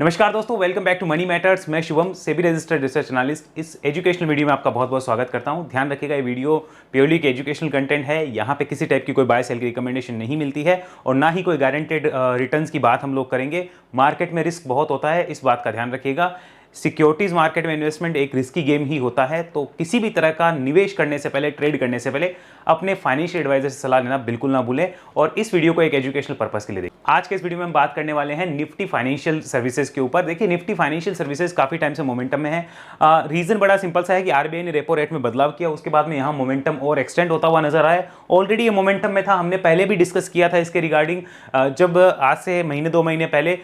नमस्कार दोस्तों, welcome back to Money Matters. मैं Shubham, SEBI registered research analyst. इस एजुकेशनल वीडियो में आपका बहुत बहुत स्वागत करता हूं। ध्यान रखिएगा, ये वीडियो प्योरली एक एजुकेशनल कंटेंट है। यहाँ पे किसी टाइप की कोई बाय सेल की रिकमेंडेशन नहीं मिलती है और ना ही कोई गारंटेड रिटर्न्स की बात हम लोग करेंगे। मार्केट में रिस्क बहुत होता है, इस बात का ध्यान रखिएगा। सिक्योरिटीज मार्केट में इन्वेस्टमेंट एक रिस्की गेम ही होता है, तो किसी भी तरह का निवेश करने से पहले, ट्रेड करने से पहले अपने फाइनेंशियल एडवाइजर से सलाह लेना बिल्कुल ना भूलें और इस वीडियो को एक एजुकेशनल पर्पस के लिए देखें। आज के इस वीडियो में हम बात करने वाले हैं निफ्टी फाइनेंशियल सर्विसेज के ऊपर। देखिए, निफ्टी फाइनेंशियल सर्विसेज काफी टाइम से मोमेंटम में है। रीजन बड़ा सिंपल सा है कि आरबीआई ने रेपो रेट में बदलाव किया, उसके बाद में यहाँ मोमेंटम और एक्सटेंड होता हुआ नजर आया। ऑलरेडी ये मोमेंटम में था, हमने पहले भी डिस्कस किया था इसके रिगार्डिंग, जब आज से महीने 2 महीने पहले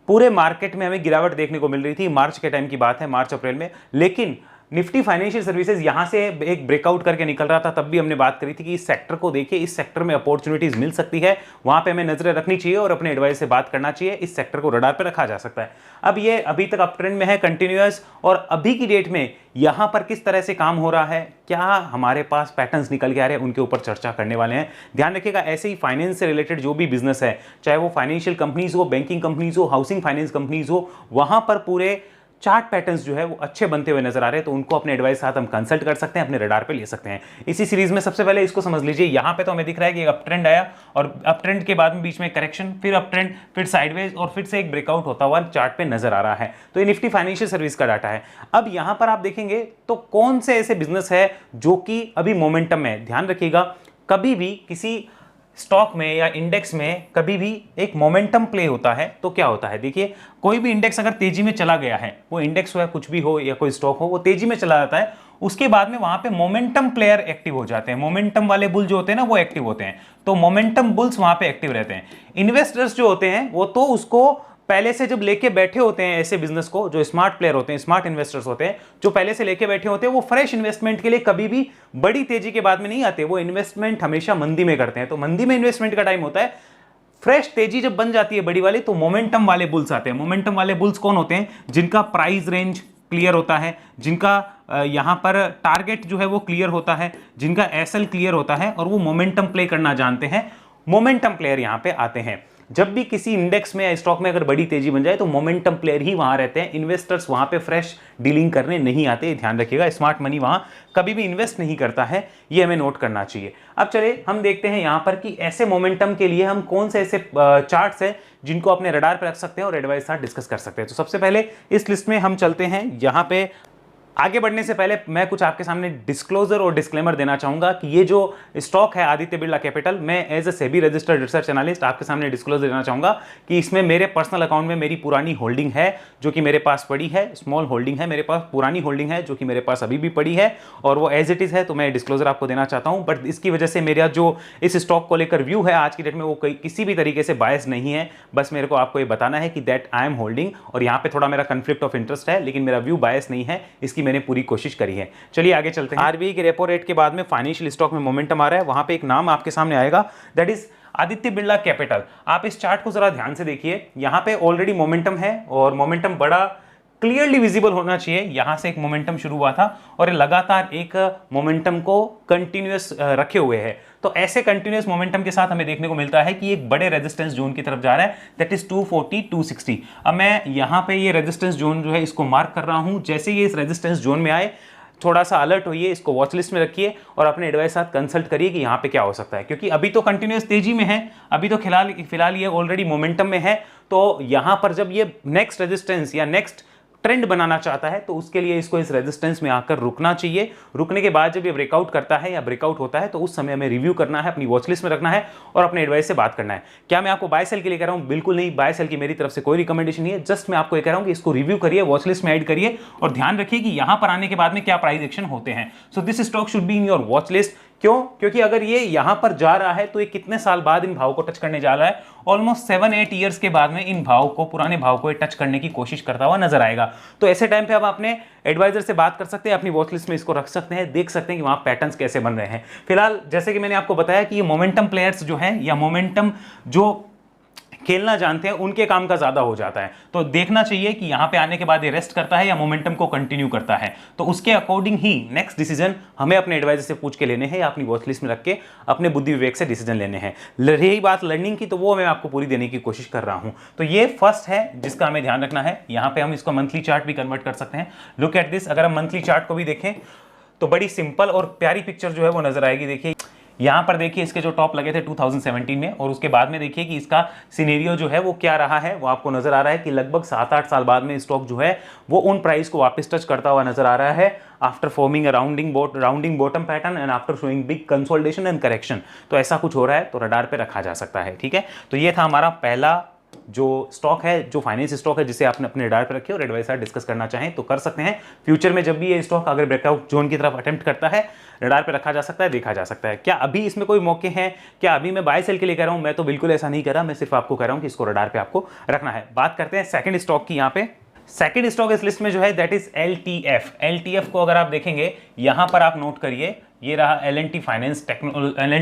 पूरे मार्केट में हमें गिरावट देखने को मिल रही थी। मार्च के टाइम की बात है, मार्च अप्रैल में। लेकिन निफ्टी फाइनेंशियल सर्विसेज यहां से एक ब्रेकआउट करके निकल रहा था। तब भी हमने बात करी थी कि इस सेक्टर को देखिए, इस सेक्टर में अपॉर्चुनिटीज मिल सकती है, वहां पे हमें नजरें रखनी चाहिए और अपने एडवाइस से बात करना चाहिए। इस सेक्टर को रडार पे रखा जा सकता है। अब ये अभी तक अप ट्रेंड में है कंटिन्यूअस, और अभी की डेट में यहां पर किस तरह से काम हो रहा है, क्या हमारे पास पैटर्न्स निकल के आ रहे हैं, उनके ऊपर चर्चा करने वाले हैं। ध्यान रखिएगा, ऐसे ही फाइनेंस से रिलेटेड जो भी बिजनेस है, चाहे वो फाइनेंशियल कंपनीज हो, बैंकिंग कंपनीज हो, हाउसिंग फाइनेंस कंपनीज हो, वहां पर पूरे चार्ट पैटर्न्स जो है वो अच्छे बनते हुए नजर आ रहे हैं। तो उनको अपने एडवाइस साथ हम कंसल्ट कर सकते हैं, अपने रडार पे ले सकते हैं। इसी सीरीज में सबसे पहले इसको समझ लीजिए। यहां पे तो हमें दिख रहा है कि अप ट्रेंड आया और अप ट्रेंड के बाद में बीच में करेक्शन, फिर अप ट्रेंड, फिर साइडवेज और फिर से एक ब्रेकआउट होता हुआ चार्ट पे नजर आ रहा है। तो ये निफ्टी फाइनेंशियल सर्विस का डाटा है। अब यहां पर आप देखेंगे तो कौन से ऐसे बिजनेस है जो कि अभी मोमेंटम में है। ध्यान रखिएगा, कभी भी किसी स्टॉक में या इंडेक्स में कभी भी एक मोमेंटम प्ले होता है तो क्या होता है। देखिए, कोई भी इंडेक्स अगर तेजी में चला गया है, वो इंडेक्स हो या कुछ भी हो या कोई स्टॉक हो, वो तेजी में चला जाता है, उसके बाद में वहां पे मोमेंटम प्लेयर एक्टिव हो जाते हैं। मोमेंटम वाले बुल जो होते हैं ना, वो एक्टिव होते हैं। तो मोमेंटम बुल्स वहां पे एक्टिव रहते हैं। इन्वेस्टर्स जो होते हैं वो तो उसको पहले से जब लेके बैठे होते हैं, ऐसे बिजनेस को, जो स्मार्ट प्लेयर होते हैं, स्मार्ट इन्वेस्टर्स होते हैं, जो पहले से लेके बैठे होते हैं, वो फ्रेश इन्वेस्टमेंट के लिए कभी भी बड़ी तेजी के बाद में नहीं आते। वो इन्वेस्टमेंट हमेशा मंदी में करते हैं। तो मंदी में इन्वेस्टमेंट का टाइम होता है। फ्रेश तेजी जब बन जाती है बड़ी वाली, तो मोमेंटम वाले बुल्स आते हैं। मोमेंटम वाले बुल्स कौन होते हैं? जिनका प्राइस रेंज क्लियर होता है, जिनका यहां पर टारगेट जो है वो क्लियर होता है, जिनका एसएल क्लियर होता है और वो मोमेंटम प्ले करना जानते हैं। मोमेंटम प्लेयर यहां पे आते हैं। जब भी किसी इंडेक्स में या स्टॉक में अगर बड़ी तेजी बन जाए तो मोमेंटम प्लेयर ही वहां रहते हैं। इन्वेस्टर्स वहां पे फ्रेश डीलिंग करने नहीं आते। ध्यान रखिएगा, स्मार्ट मनी वहां कभी भी इन्वेस्ट नहीं करता है, ये हमें नोट करना चाहिए। अब चलिए हम देखते हैं यहां पर कि ऐसे मोमेंटम के लिए हम कौन से ऐसे चार्ट्स हैं जिनको अपने रडार पर रख सकते हैं और एडवाइस साथ डिस्कस कर सकते हैं। तो सबसे पहले इस लिस्ट में हम चलते हैं। यहां पे आगे बढ़ने से पहले मैं कुछ आपके सामने डिस्क्लोजर और डिस्क्लेमर देना चाहूंगा कि ये जो स्टॉक है आदित्य बिरला कैपिटल, मैं as a SEBI registered research analyst आपके सामने डिस्क्लोजर देना चाहूंगा कि इसमें मेरे पर्सनल अकाउंट में मेरी पुरानी होल्डिंग है जो कि मेरे पास पड़ी है। स्मॉल होल्डिंग है मेरे पास, पुरानी होल्डिंग है जो कि मेरे पास अभी भी पड़ी है और वो एज इट इज है। तो मैं डिस्क्लोजर आपको देना चाहता हूं, बट इसकी वजह से मेरा जो इस स्टॉक को लेकर व्यू है आज की डेट में, वो किसी भी तरीके से बायस नहीं है। बस मेरे को आपको ये बताना है कि दैट आई एम होल्डिंग, और यहाँ पे थोड़ा मेरा कंफ्लिक्ट ऑफ इंटरेस्ट है, लेकिन मेरा व्यू बायस नहीं है। इसकी मैंने पूरी कोशिश करी है। चलिए आगे चलते हैं। आरबीआई के रेपो रेट के बाद में फाइनेंशियल स्टॉक में मोमेंटम आ रहा है। वहां पे एक नाम आपके सामने आएगा, that is Aditya Birla capital. आप इस चार्ट को जरा ध्यान से देखिए। यहां पे ऑलरेडी मोमेंटम है और मोमेंटम बड़ा क्लियरली विजिबल होना चाहिए। यहां से एक मोमेंटम शुरू हुआ था और लगातार एक मोमेंटम को कंटिन्यूअस रखे हुए है। तो ऐसे कंटिन्यूअस मोमेंटम के साथ हमें देखने को मिलता है कि एक बड़े रेजिस्टेंस जोन की तरफ जा रहा है, दैट इज 240 260। अब मैं यहां पे ये रेजिस्टेंस जोन जो है इसको मार्क कर रहा हूं। जैसे ये इस रेजिस्टेंस जोन में आए, थोड़ा सा अलर्ट होइए, इसको वॉच लिस्ट में रखिए और अपने एडवाइस साथ कंसल्ट करिए कि यहाँ पे क्या हो सकता है, क्योंकि अभी तो कंटिन्यूअस तेजी में है। अभी तो फिलहाल ये ऑलरेडी मोमेंटम में है। तो यहाँ पर जब ये नेक्स्ट रेजिस्टेंस या नेक्स्ट ट्रेंड बनाना चाहता है तो उसके लिए इसको इस रेजिस्टेंस में आकर रुकना चाहिए। रुकने के बाद जब ये ब्रेकआउट करता है या ब्रेकआउट होता है तो उस समय हमें रिव्यू करना है, अपनी वॉच लिस्ट में रखना है और अपने एडवाइस से बात करना है। क्या मैं आपको बाय सेल के लिए कह रहा हूं? बिल्कुल नहीं, बाय सेल की मेरी तरफ से कोई रिकमेंडेशन नहीं है। जस्ट मैं आपको ये कह रहा हूं कि इसको रिव्यू करिए, वॉच लिस्ट में ऐड करिए और ध्यान रखिए कि यहां पर आने के बाद में क्या प्राइस एक्शन होते हैं। So this stock should be in your watch list. क्यों? क्योंकि अगर ये यहां पर जा रहा है तो ये कितने साल बाद इन भाव को टच करने जा रहा है? ऑलमोस्ट 7-8 ईयर्स के बाद में इन भाव को, पुराने भाव को टच करने की कोशिश करता हुआ नजर आएगा। तो ऐसे टाइम पे आप अपने एडवाइजर से बात कर सकते हैं, अपनी वॉच लिस्ट में इसको रख सकते हैं, देख सकते हैं कि वहां पैटर्न्स कैसे बन रहे हैं। फिलहाल जैसे कि मैंने आपको बताया कि ये मोमेंटम प्लेयर्स जो हैं या मोमेंटम जो खेलना जानते हैं उनके काम का ज्यादा हो जाता है। तो देखना चाहिए कि यहां पे आने के बाद ये रेस्ट करता है या मोमेंटम को कंटिन्यू करता है। तो उसके अकॉर्डिंग ही नेक्स्ट डिसीजन हमें अपने एडवाइजर से पूछ के लेने हैं या अपनी वॉच लिस्ट में रख के अपने बुद्धि विवेक से डिसीजन लेने हैं। रही बात लर्निंग की, तो वो मैं आपको पूरी देने की कोशिश कर रहा हूं। तो ये फर्स्ट है जिसका हमें ध्यान रखना है। यहां पे हम इसको मंथली चार्ट भी कन्वर्ट कर सकते हैं। लुक एट दिस, अगर हम मंथली चार्ट को भी देखें तो बड़ी सिंपल और प्यारी पिक्चर जो है वो नजर आएगी। देखिए यहां पर देखिए इसके जो टॉप लगे थे 2017 में, और उसके बाद में देखिए कि इसका सिनेरियो जो है वो क्या रहा है। वो आपको नजर आ रहा है कि लगभग 7-8 साल बाद में स्टॉक जो है वो उन प्राइस को वापस टच करता हुआ नजर आ रहा है, after forming a rounding bottom pattern and after showing big consolidation and correction. तो ऐसा कुछ हो रहा है, तो रडार पे रखा जा सकता है। ठीक है, तो ये था हमारा पहला जो स्टॉक है, जो फाइनेंस स्टॉक है, जिसे आपने अपने रडार पे रखे और एडवाइस डिस्कस करना चाहें तो कर सकते हैं। फ्यूचर में जब भी ये स्टॉक अगर ब्रेकआउट जोन की तरफ अटेम्प्ट करता है, रडार पे रखा जा सकता है, देखा जा सकता है। क्या अभी इसमें कोई मौके हैं? क्या अभी मैं बाय सेल के लिए कह रहा हूं? मैं तो बिल्कुल ऐसा नहीं कर रहा, मैं सिर्फ आपको कह रहा हूं कि इसको रडार पे आपको रखना है। बात करते हैं सेकंड स्टॉक की। यहाँ पे सेकंड स्टॉक इस लिस्ट में जो है दैट इज LTF। LTF को अगर आप देखेंगे यहां पर आप नोट करिए, ये रहा L&T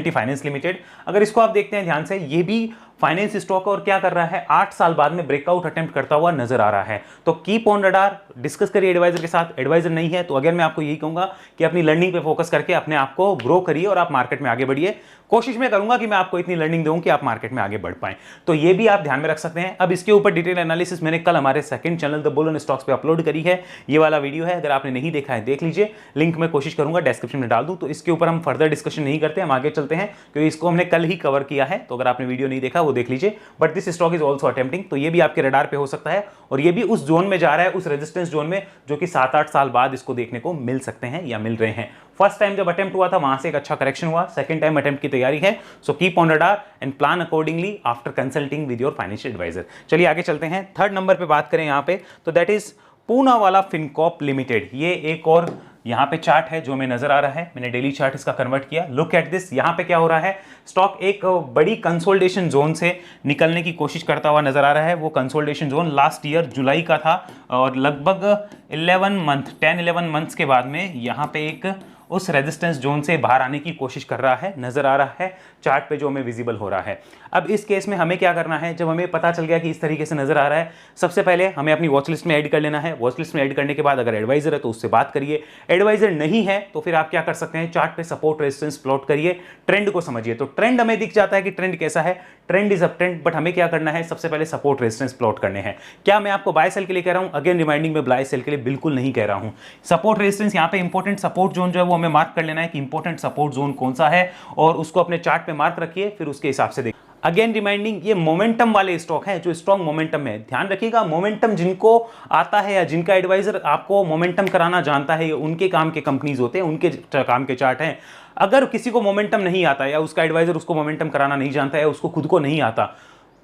फाइनेंस लिमिटेड। अगर इसको आप देखते हैं ध्यान से, ये भी फाइनेंस स्टॉक और क्या कर रहा है, 8 साल बाद में ब्रेकआउट अटेम्प्ट करता हुआ नजर आ रहा है। तो कीप ऑन रडार, डिस्कस करिए एडवाइजर के साथ। एडवाइजर नहीं है तो अगर मैं आपको यही कहूंगा कि अपनी लर्निंग पे फोकस करके अपने आप को ग्रो करिए और आप मार्केट में आगे बढ़िए। कोशिश में करूंगा कि मैं आपको इतनी लर्निंग दूं कि आप मार्केट में आगे बढ़ पाएं। तो ये भी आप ध्यान में रख सकते हैं। अब इसके ऊपर डिटेल एनालिसिस मैंने कल हमारे second channel the bull on stocks पे अपलोड करी है। ये वाला वीडियो है, अगर आपने नहीं देखा है देख लीजिए, लिंक मैं कोशिश करूंगा डिस्क्रिप्शन में डाल दूं। तो इसके ऊपर हम फर्दर डिस्कशन नहीं करते, हम आगे चलते हैं क्योंकि इसको हमने कल ही कवर किया है। तो अगर आपने वीडियो नहीं देखा वो देख लीजिए। But this stock is also attempting, तो ये भी आपके रडार पे हो सकता है और ये भी उस जोन में जा रहा है, उस रेजिस्टेंस जोन में, जो कि 7-8 साल बाद इसको देखने को मिल सकते हैं या मिल रहे हैं। फर्स्ट टाइम जब अटेम्प्ट हुआ था वहां से एक अच्छा करेक्शन हुआ, सेकंड टाइम अटेम्प्ट की तैयारी है। So keep on radar and plan accordingly after consulting with your financial advisor. चलिए आगे चलते हैं। थर्ड नंबर पे बात करें यहाँ पे, तो that is Poonawalla Fincorp limited. ये एक और यहाँ पे चार्ट है जो हमें नजर आ रहा है, मैंने डेली चार्ट इसका कन्वर्ट किया। लुक एट दिस, यहाँ पे क्या हो रहा है, स्टॉक एक बड़ी कंसोलिडेशन जोन से निकलने की कोशिश करता हुआ नजर आ रहा है। वो कंसोलिडेशन जोन लास्ट ईयर जुलाई का था और लगभग 10-11 मंथ्स के बाद में यहाँ पे एक उस रेजिस्टेंस जोन से बाहर आने की कोशिश कर रहा है, नजर आ रहा है चार्ट पे जो हमें विजिबल हो रहा है। अब इस केस में हमें क्या करना है, जब हमें पता चल गया कि इस तरीके से नजर आ रहा है, सबसे पहले हमें अपनी वॉच लिस्ट में ऐड कर लेना है। वॉच लिस्ट में ऐड करने के बाद अगर एडवाइजर है तो उससे बात करिए, एडवाइजर नहीं है तो फिर आप क्या कर सकते हैं, चार्ट पे सपोर्ट रेजिस्टेंस प्लॉट करिए, ट्रेंड को समझिए। तो ट्रेंड हमें दिख जाता है कि ट्रेंड कैसा है, trend is up trend, but हमें क्या करना है, सबसे पहले सपोर्ट रेजिस्टेंस प्लॉट करने हैं। क्या मैं आपको बाय सेल के लिए कह रहा हूं? अगेन रिमाइंडिंग, में बाय सेल के लिए बिल्कुल नहीं कह रहा हूं। सपोर्ट रेजिस्टेंस, यहाँ पे इंपॉर्टेंट सपोर्ट जोन जो है वो हमें मार्क कर लेना है कि इंपॉर्टेंट सपोर्ट जोन कौन सा है और उसको अपने चार्ट पे मार्क रखिए, फिर उसके हिसाब से देखिए। अगेन रिमाइंडिंग, ये मोमेंटम वाले स्टॉक हैं जो स्ट्रॉन्ग मोमेंटम में, ध्यान रखिएगा। मोमेंटम जिनको आता है या जिनका एडवाइजर आपको मोमेंटम कराना जानता है, ये उनके काम के कंपनीज होते हैं, उनके काम के चार्ट हैं। अगर किसी को मोमेंटम नहीं आता या उसका एडवाइजर उसको मोमेंटम कराना नहीं जानता है, उसको खुद को नहीं आता,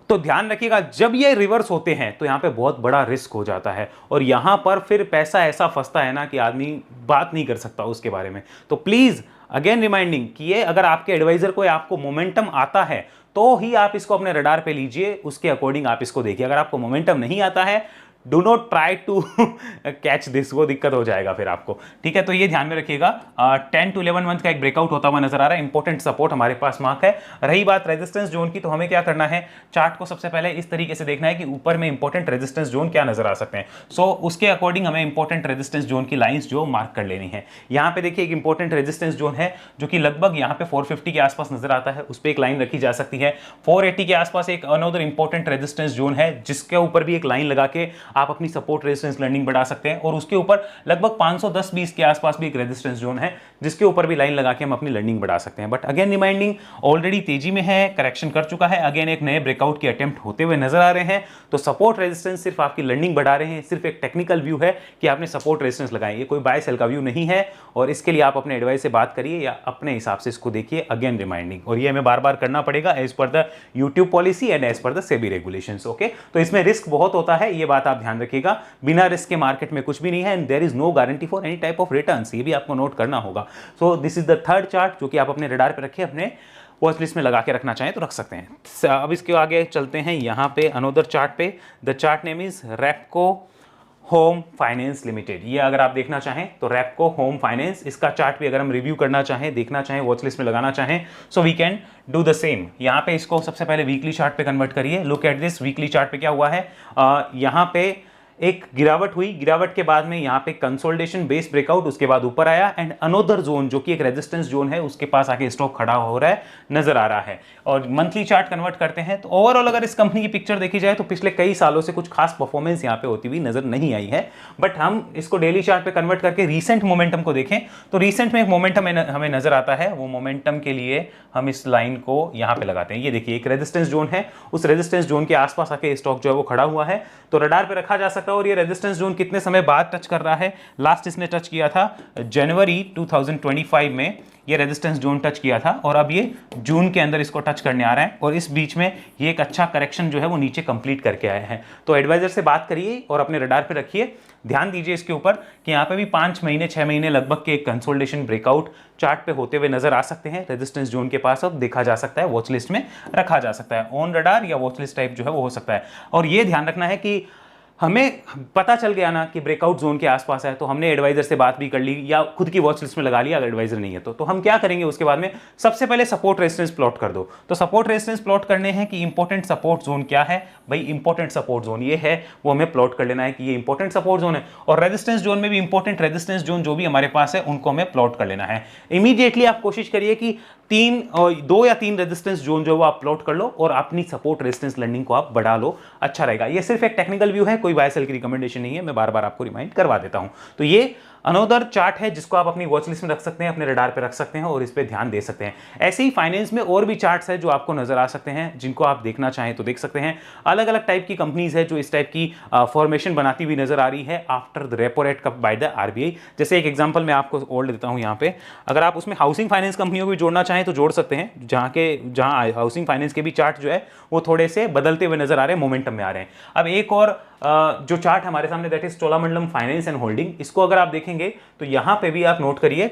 तो ध्यान रखिएगा जब ये रिवर्स होते हैं तो यहां पे बहुत बड़ा रिस्क हो जाता है और यहां पर फिर पैसा ऐसा फंसता है ना कि आदमी बात नहीं कर सकता उसके बारे में। तो प्लीज अगेन रिमाइंडिंग कि ये अगर आपके एडवाइजर को या आपको मोमेंटम आता है तो ही आप इसको अपने रडार पे लीजिए, उसके अकॉर्डिंग आप इसको देखिए। अगर आपको मोमेंटम नहीं आता है, do not try to catch this, वो दिक्कत हो जाएगा फिर आपको। ठीक है, तो ये ध्यान में रखिएगा। 10 to 11 मंथ का एक ब्रेकआउट होता हुआ नजर आ रहा है, इंपॉर्टेंट सपोर्ट हमारे पास मार्क है। रही बात रेजिस्टेंस जोन की, तो हमें क्या करना है, चार्ट को सबसे पहले इस तरीके से देखना है कि ऊपर में इंपॉर्टेंट रेजिस्टेंस जोन क्या नजर आ सकते हैं। सो उसके अकॉर्डिंग हमें इंपॉर्टेंट रेजिस्टेंस जोन की लाइंस जो मार्क कर लेनी है। यहाँ पे देखिए एक इंपॉर्टेंट रेजिस्टेंस जोन है जो कि लगभग यहाँ पे 450 के आसपास नजर आता है, उस पर एक लाइन रखी जा सकती है। 480 के आसपास एक अनदर इंपॉर्टेंट रेजिस्टेंस जोन है जिसके ऊपर भी एक लाइन लगा के आप अपनी सपोर्ट रेजिस्टेंस लर्निंग बढ़ा सकते हैं और उसके ऊपर लगभग 510-20 के आसपास भी एक रेजिस्टेंस जोन है जिसके ऊपर भी लाइन लगा के हम अपनी लर्निंग बढ़ा सकते हैं। बट अगेन रिमाइंडिंग, ऑलरेडी तेजी में है, करेक्शन कर चुका है, अगेन एक नए ब्रेकआउट की अटेम्प्ट होते हुए नजर आ रहे हैं। तो सपोर्ट रेजिस्टेंस सिर्फ आपकी लर्निंग बढ़ा रहे हैं, सिर्फ एक टेक्निकल व्यू है कि आपने सपोर्ट रेजिस्टेंस लगाए, ये कोई बाय सेल का व्यू नहीं है और इसके लिए आप अपने एडवाइस से बात करिए या अपने हिसाब से इसको देखिए। अगेन रिमाइंडिंग, और ये हमें बार बार करना पड़ेगा as per the YouTube policy and as per the SEBI regulations. Okay, तो इसमें रिस्क बहुत होता है, ये बात आप ध्यान रखिएगा। बिना रिस्क के मार्केट में कुछ भी नहीं है and there is no guarantee for any type of returns, ये भी आपको नोट करना होगा। So this is the third chart जो कि आप अपने रडार पे रखिए, अपने वॉच लिस्ट में लगा के रखना चाहें तो रख सकते हैं। अब इसके आगे चलते हैं यहाँ पे अनोदर चार्ट पे। The chart name is Repco home finance limited. ये अगर आप देखना चाहें तो रेपको होम फाइनेंस, इसका चार्ट भी अगर हम रिव्यू करना चाहें, देखना चाहें, वॉच लिस्ट में लगाना चाहें, so we can do the same. यहाँ पे इसको सबसे पहले वीकली चार्ट पे कन्वर्ट करिए। Look at this weekly chart पे क्या हुआ है, यहाँ पे एक गिरावट हुई, गिरावट के बाद में यहाँ पे कंसोलिडेशन, बेस ब्रेकआउट, उसके बाद ऊपर आया एंड अनोदर जोन जो कि एक रेजिस्टेंस जोन है उसके पास आके स्टॉक खड़ा हो रहा है, नजर आ रहा है। और मंथली चार्ट कन्वर्ट करते हैं तो ओवरऑल अगर इस कंपनी की पिक्चर देखी जाए तो पिछले कई सालों से कुछ खास परफॉर्मेंस यहाँ पे होती हुई नजर नहीं आई है। बट हम इसको डेली चार्ट पे कन्वर्ट करके रीसेंट मोमेंटम को देखें तो रीसेंट में एक मोमेंटम हमें नजर आता है। वो मोमेंटम के लिए हम इस लाइन को यहाँ पे लगाते हैं। ये देखिए एक रेजिस्टेंस जोन है, उस रेजिस्टेंस जोन के आसपास आके स्टॉक जो है वो खड़ा हुआ है, तो रडार पे रखा जा सकता है। और ये रेजिस्टेंस जोन कितने समय बाद टच कर रहा है, लास्ट इसने टच किया था जनवरी 2025 में, ये रेजिस्टेंस जोन टच किया था और अब ये जून के अंदर इसको टच करने आ रहा है और इस बीच में ये एक अच्छा करेक्शन जो है वो नीचे कंप्लीट करके आया है। तो एडवाइजर से बात करिए और अपने रडार पे रखिए, ध्यान दीजिए इसके ऊपर कि यहाँ पे भी 5 महीने 6 महीने लगभग के एक कंसोलिडेशन ब्रेकआउट चार्ट पे होते हुए नजर आ सकते हैं। रेजिस्टेंस जोन के पास अब देखा जा सकता है, वॉच लिस्ट में रखा जा सकता है, ऑन रडार या वॉच लिस्ट टाइप जो है वो हो सकता है। और ये ध्यान रखना है कि हमें पता चल गया ना कि ब्रेकआउट जोन के आसपास है तो हमने एडवाइजर से बात भी कर ली या खुद की वॉच लिस्ट में लगा लिया, अगर एडवाइजर नहीं है तो हम क्या करेंगे उसके बाद में, सबसे पहले सपोर्ट रेजिस्टेंस प्लॉट कर दो। तो सपोर्ट रेजिस्टेंस प्लॉट करने हैं कि इंपॉर्टेंट सपोर्ट जोन क्या है, भाई इंपॉर्टेंट सपोर्ट जोन ये है, वो हमें प्लॉट कर लेना है कि ये इंपॉर्टेंट सपोर्ट जोन है। और रेजिस्टेंस जोन में भी इंपॉर्टेंट रेजिस्टेंस जोन जो भी हमारे पास है उनको हमें प्लॉट कर लेना है। इमीडिएटली आप कोशिश करिए कि 2 या 3 रेजिस्टेंस जोन जो वो आप प्लॉट कर लो और अपनी सपोर्ट रेजिस्टेंस लर्निंग को आप बढ़ा लो, अच्छा रहेगा। ये सिर्फ एक टेक्निकल व्यू है, कोई बाय सेल की रिकमेंडेशन नहीं है, मैं बार बार आपको रिमाइंड करवा देता हूं। तो ये अनोदर चार्ट है जिसको आप अपनी वॉच लिस्ट में रख सकते हैं, अपने रडार पे रख सकते हैं और इस पे ध्यान दे सकते हैं। ऐसे ही फाइनेंस में और भी चार्ट्स है जो आपको नजर आ सकते हैं, जिनको आप देखना चाहें तो देख सकते हैं। अलग अलग टाइप की कंपनीज है जो इस टाइप की फॉर्मेशन बनाती हुई नजर आ रही है after the repo rate cut by the RBI. जैसे एक एग्जांपल मैं आपको और देता हूं यहाँ पे, अगर आप उसमें हाउसिंग फाइनेंस कंपनियों को भी जोड़ना चाहें तो जोड़ सकते हैं, जहां हाउसिंग फाइनेंस के भी चार्ट जो है वो थोड़े से बदलते हुए नजर आ रहे हैं, मोमेंटम में आ रहे हैं। अब एक और जो चार्ट हमारे सामने that is Cholamandalam finance and holding, इसको अगर आप देखेंगे तो यहां पे भी आप नोट करिए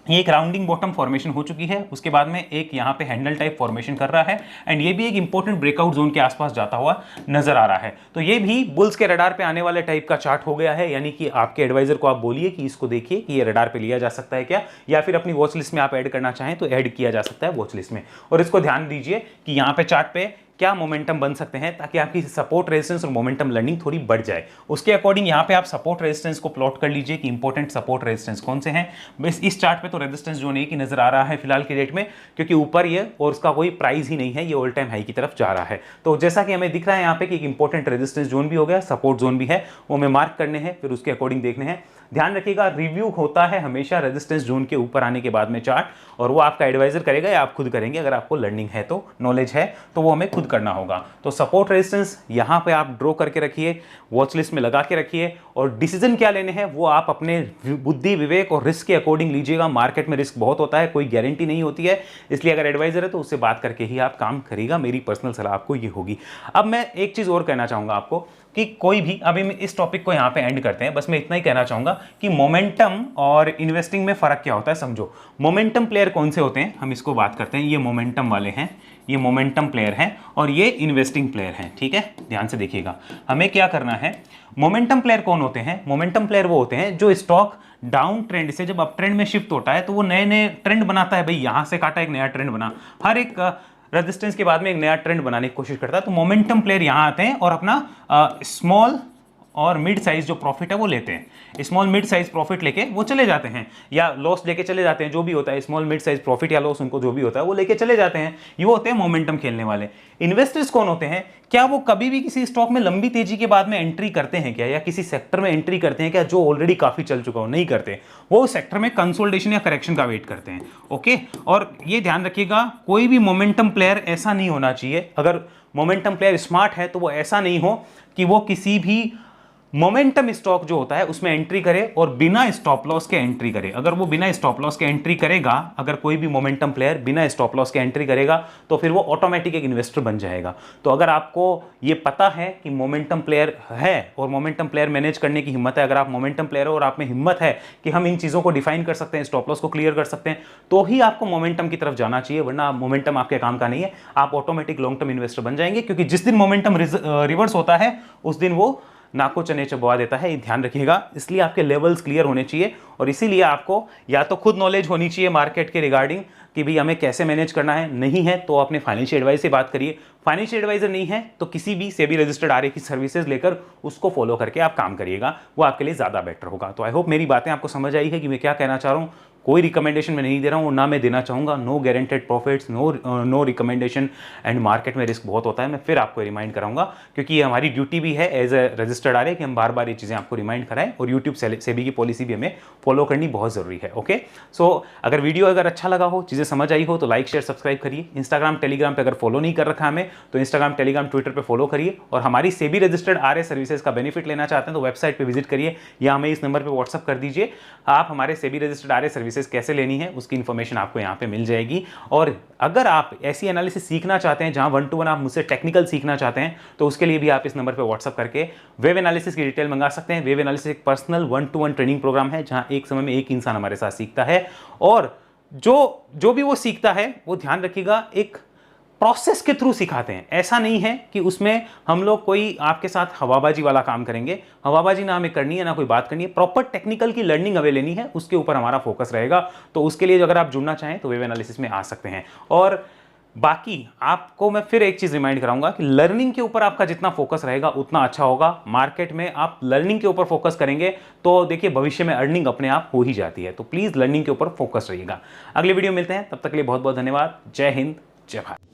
ये एक राउंडिंग बॉटम फॉर्मेशन हो चुकी है, उसके बाद में एक यहाँ पे हैंडल टाइप फॉर्मेशन कर रहा है एंड ये भी एक इंपॉर्टेंट ब्रेकआउट जोन के आसपास जाता हुआ नजर आ रहा है। तो ये भी बुल्स के रडार पे आने वाले टाइप का चार्ट हो गया है, यानी कि आपके एडवाइजर को आप बोलिए कि इसको देखिए कि ये रडार पे लिया जा सकता है क्या, या फिर अपनी वॉच लिस्ट में आप ऐड करना चाहें तो ऐड किया जा सकता है वॉच लिस्ट में। और इसको ध्यान दीजिए कि यहाँ पे चार्ट पे क्या मोमेंटम बन सकते हैं ताकि आपकी सपोर्ट रेजिस्टेंस और मोमेंटम लर्निंग थोड़ी बढ़ जाए। उसके अकॉर्डिंग यहाँ पे आप सपोर्ट रेजिस्टेंस को प्लॉट कर लीजिए कि इंपॉर्टेंट सपोर्ट रेजिस्टेंस कौन से हैं। बस इस चार्ट पे तो रेजिस्टेंस जोन एक ही नजर आ रहा है फिलहाल की डेट में, क्योंकि ऊपर ये और उसका कोई प्राइस ही नहीं है, ये ऑल टाइम हाई की तरफ जा रहा है। तो जैसा कि हमें दिख रहा है यहाँ पे कि एक इंपॉर्टेंट रेजिस्टेंस जोन भी हो गया, सपोर्ट जोन भी है, वो हमें मार्क करने हैं, फिर उसके अकॉर्डिंग देखने हैं। ध्यान रखिएगा रिव्यू होता है हमेशा रेजिस्टेंस जोन के ऊपर आने के बाद में चार्ट, और वो आपका एडवाइजर करेगा या आप खुद करेंगे। अगर आपको लर्निंग है तो, नॉलेज है तो वो हमें खुद करना होगा। तो सपोर्ट रेजिस्टेंस यहां पे आप ड्रॉ करके रखिए, वॉच लिस्ट में लगा के रखिए, और डिसीजन क्या लेने हैं वो आप अपने बुद्धि विवेक और रिस्क के अकॉर्डिंग लीजिएगा। मार्केट में रिस्क बहुत होता है, कोई गारंटी नहीं होती है, इसलिए अगर एडवाइजर है तो उससे बात करके ही आप काम करिएगा। मेरी पर्सनल सलाह आपको ये होगी। अब मैं एक चीज और कहना चाहूंगा आपको कि कोई भी, अभी मैं इस टॉपिक को यहाँ पे एंड करते हैं, बस मैं इतना ही कहना चाहूंगा कि मोमेंटम और इन्वेस्टिंग में फर्क क्या होता है समझो। मोमेंटम प्लेयर कौन से होते हैं, हम इसको बात करते हैं। ये मोमेंटम वाले हैं, ये मोमेंटम प्लेयर हैं, और ये इन्वेस्टिंग प्लेयर हैं, ठीक है। ध्यान से देखिएगा, हमें क्या करना है। मोमेंटम प्लेयर कौन होते हैं? मोमेंटम प्लेयर वो होते हैं जो स्टॉक डाउन ट्रेंड से जब अप ट्रेंड में शिफ्ट होता है तो वो नए नए ट्रेंड बनाता है। भाई यहां से काटा, एक नया ट्रेंड बना, हर एक रेजिस्टेंस के बाद में एक नया ट्रेंड बनाने की कोशिश करता है। तो मोमेंटम प्लेयर यहां आते हैं और अपना स्मॉल और मिड साइज जो प्रॉफिट है वो लेते हैं। स्मॉल मिड साइज प्रॉफिट लेके वो चले जाते हैं, या लॉस लेके चले जाते हैं, जो भी होता है स्मॉल मिड साइज प्रॉफिट या लॉस उनको जो भी होता है वो लेके चले जाते हैं। ये होते हैं मोमेंटम खेलने वाले। इन्वेस्टर्स कौन होते हैं? क्या वो कभी भी किसी स्टॉक में लंबी तेजी के बाद में एंट्री करते हैं क्या, या किसी सेक्टर में एंट्री करते हैं क्या जो ऑलरेडी काफी चल चुका हो? नहीं करते, वो सेक्टर में कंसोलिडेशन या करेक्शन का वेट करते हैं। ओके, और ये ध्यान रखिएगा कोई भी मोमेंटम प्लेयर ऐसा नहीं होना चाहिए। अगर मोमेंटम प्लेयर स्मार्ट है तो वो ऐसा नहीं हो कि वो किसी भी मोमेंटम स्टॉक जो होता है उसमें एंट्री करे और बिना स्टॉप लॉस के एंट्री करे। अगर वो बिना स्टॉप लॉस के एंट्री करेगा, अगर कोई भी मोमेंटम प्लेयर बिना स्टॉप लॉस के एंट्री करेगा तो फिर वो ऑटोमेटिक एक इन्वेस्टर बन जाएगा। तो अगर आपको ये पता है कि मोमेंटम प्लेयर है और मोमेंटम प्लेयर मैनेज करने की हिम्मत है, अगर आप मोमेंटम प्लेयर हो और आप में हिम्मत है कि हम इन चीज़ों को डिफाइन कर सकते हैं, स्टॉप लॉस को क्लियर कर सकते हैं, तो ही आपको मोमेंटम की तरफ जाना चाहिए, वरना मोमेंटम आपके काम का नहीं है। आप ऑटोमेटिक लॉन्ग टर्म इन्वेस्टर बन जाएंगे, क्योंकि जिस दिन मोमेंटम रिवर्स होता है उस दिन वो नाको चने चबवा देता है, ये ध्यान रखिएगा। इसलिए आपके लेवल्स क्लियर होने चाहिए और इसीलिए आपको या तो खुद नॉलेज होनी चाहिए मार्केट के रिगार्डिंग कि भाई हमें कैसे मैनेज करना है, नहीं है तो अपने फाइनेंशियल एडवाइजर से बात करिए। फाइनेंशियल एडवाइजर नहीं है तो किसी भी सेबी रजिस्टर्ड आरए की सर्विसेज लेकर उसको फॉलो करके आप काम करिएगा, वो आपके लिए ज़्यादा बेटर होगा। तो आई होप मेरी बातें आपको समझ आई है कि मैं क्या कहना चाह रहा हूँ। कोई रिकमेंडेशन मैं नहीं दे रहा हूँ, ना मैं देना चाहूँगा। No guaranteed profits, no recommendation and market में रिस्क बहुत होता है। मैं फिर आपको रिमाइंड कराऊंगा क्योंकि ये हमारी ड्यूटी भी है एज ए रजिस्टर्ड आरए कि हम बार बार ये चीज़ें आपको रिमाइंड कराएं और यूट्यूब सेबी की पॉलिसी भी हमें फॉलो करनी बहुत ज़रूरी है। ओके, सो अगर वीडियो अगर अच्छा लगा हो, चीज़ें समझ आई हो तो लाइक शेयर सब्सक्राइब करिए। इंस्टाग्राम टेलीग्राम पर अगर फॉलो नहीं कर रखा हमें तो इंस्टाग्राम टेलीग्राम ट्विटर पर फॉलो करिए और हमारी सेबी रजिस्टर्ड आरए सर्विसेज का बेनिफिट लेना चाहते हैं तो वेबसाइट पर विजिट करिए या हमें इस नंबर पर व्हाट्सअप कर दीजिए। आप हमारे सेबी रजिस्टर्ड आरए सर्विसेज कैसे लेनी है उसकी इन्फॉर्मेशन आपको यहाँ पे मिल जाएगी। और अगर आप ऐसी एनालिसिस सीखना चाहते हैं जहां 1-to-1 आप मुझसे टेक्निकल सीखना चाहते हैं तो उसके लिए भी आप इस नंबर पे व्हाट्सअप करके वेव एनालिसिस की डिटेल मंगा सकते हैं। वेव एनालिसिस एक पर्सनल 1-to-1 ट्रेनिंग प्रोग्राम है जहां एक समय में एक इंसान हमारे साथ सीखता है और जो भी वो सीखता है वो ध्यान रखिएगा एक प्रोसेस के थ्रू सिखाते हैं। ऐसा नहीं है कि उसमें हम लोग कोई आपके साथ हवाबाजी वाला काम करेंगे। हवाबाजी ना हमें करनी है ना कोई बात करनी है, प्रॉपर टेक्निकल की लर्निंग हमें लेनी है, उसके ऊपर हमारा फोकस रहेगा। तो उसके लिए अगर आप जुड़ना चाहें तो वेव एनालिसिस में आ सकते हैं। और बाकी आपको मैं फिर एक चीज रिमाइंड कराऊंगा कि लर्निंग के ऊपर आपका जितना फोकस रहेगा उतना अच्छा होगा। मार्केट में आप लर्निंग के ऊपर फोकस करेंगे तो देखिए भविष्य में अर्निंग अपने आप हो ही जाती है। तो प्लीज लर्निंग के ऊपर फोकस रहिएगा। अगले वीडियो मिलते हैं, तब तक के लिए बहुत बहुत धन्यवाद। जय हिंद, जय भारत।